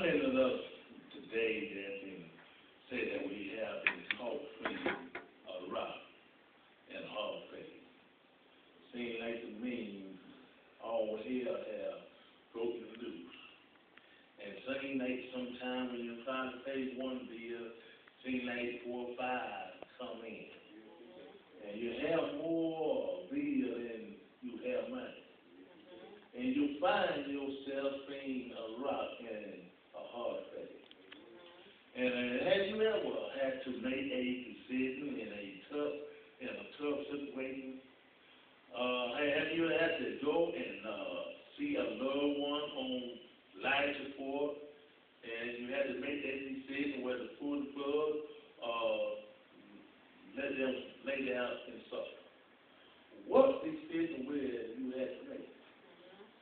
many of us today that can say that we have been taught free of rock and hard faith? Seems like to me, all hell have broken loose. And seems like sometime when you try to pay one bill, seems like 4 or 5 come in. And you have more bill than you have money. And you find yourself being a rock and a hard faith. And have you ever had to make a decision in a tough situation? Have you had to go and see a loved one on life support, and you had to make that decision whether to pull the plug or let them lay down and suffer? What decision will you have to make?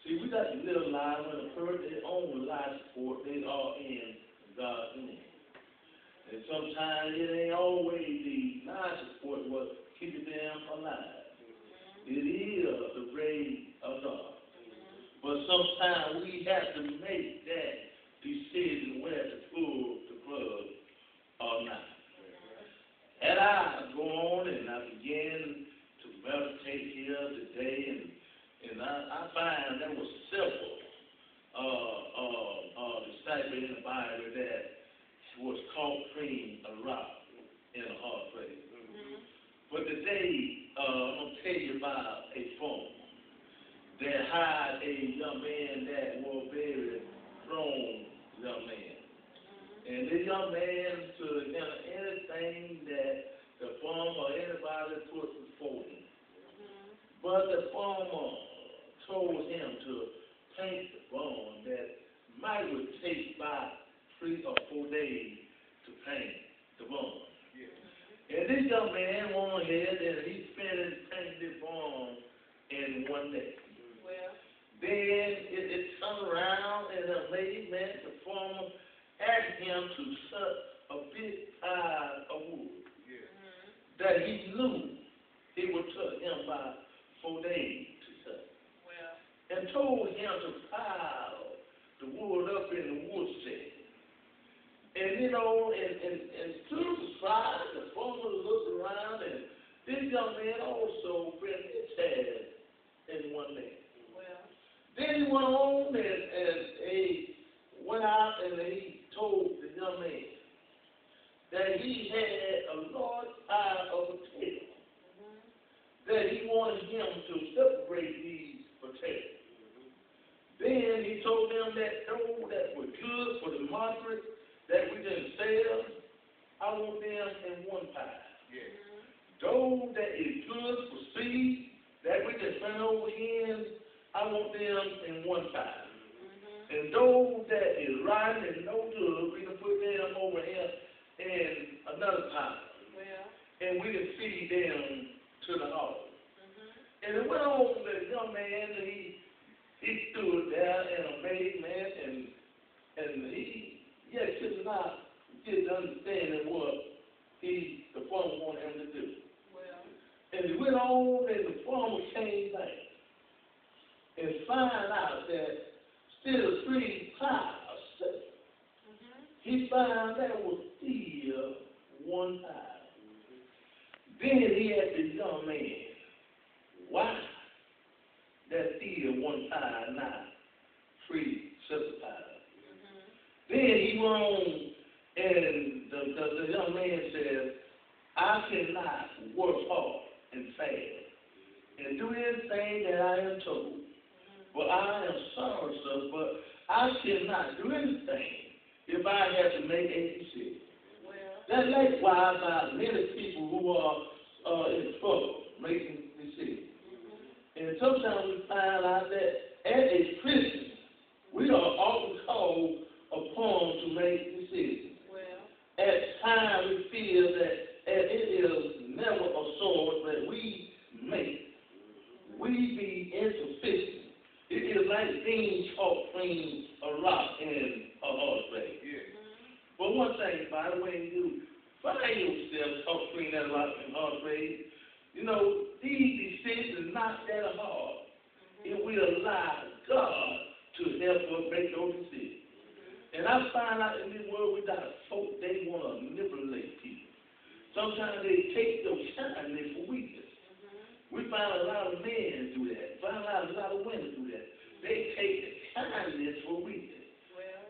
See, we got to live life when a person on life support, they are in God's name. And sometimes it ain't always the life support what keeping them alive. It is the grace of God. But sometimes we have to make that decision whether to pull the plug or not. And I go on and I begin to meditate here today, and I find there was several disciples in the Bible that was caught between a rock and a hard place. But today, I'm going to tell you about a farmer that hired a young man that was very strong young man. And this young man could enter anything that the farmer or anybody put before him. But the farmer told him to paint the barn that might would take about 3 or 4 days to paint the barn. And this young man went ahead and he finished painting the barn in 1 day. Then it turned around and the amazement, the farmer asked him to cut a big pile of wood that he knew it would take him about 4 days to cut. And told him to pile the wood up in the wood shed. And you know, and to the side, the farmer looked around, and this young man also finished his task in 1 day. Then he went on and he went out and he told the young man that he had a large pile of potatoes, that he wanted him to separate these potatoes. Then he told them that those that were good for the market that we didn't sell, I want them in 1 pile. Those that is good for seed that we just turn over in, I want them in 1 pile. And those that is rotten and no good, we can put them over here in another pile. And we can feed them to the hogs. And it went on, the young man, he stood there in amazement, and he could not get understanding what the farmer wanted him to do. And he went on, and the farmer came back and found out that still 3 piles. He found there was still 1 pile. Then he asked the young man, why there's still 1 pile, not 3 separate piles? Then he went on, and the young man said, I cannot work hard and fast and do anything that I am told. But I am sorry, sir, but I cannot do anything if I have to make a decision. That's likewise by many people who are in trouble making decisions. And sometimes we find out that as a Christian, we are often called upon to make decisions. At times we feel that it is never a choice that we make. We be insufficient. It is like being caught between a rock and a hard place. But one thing, by the way, you find yourself caught between that rock and hard place, you know, these decisions are not that hard. If we allow God to help us make those decisions. And I find out in this world we got folk, they want to manipulate people. Sometimes they take your kindness for weakness. We find a lot of men do that. Find out a lot of women do that. They take the kindness for weakness.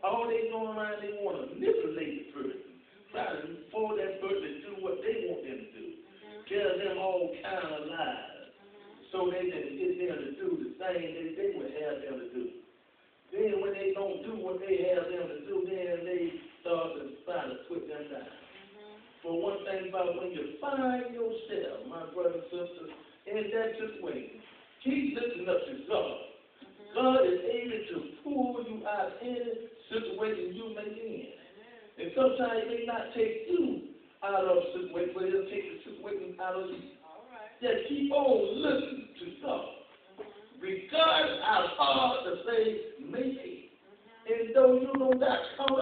All they doing around, they want to manipulate the person. Try to force that person to do what they want them to do. Tell them all kind of lies. So they can get them to do the thing that they would have them to do. Then when they don't do what they have them to do, then they start to try to put them down. But one thing about when you find yourself, my brothers and sisters, in that situation, keep lifting up to God. God is able to pull you out of any situation you may be in. And sometimes he may not take you out of a situation, but he'll take the situation out of you. Just keep on looking to God. Regardless how hard the thing may be. And though you don't got caught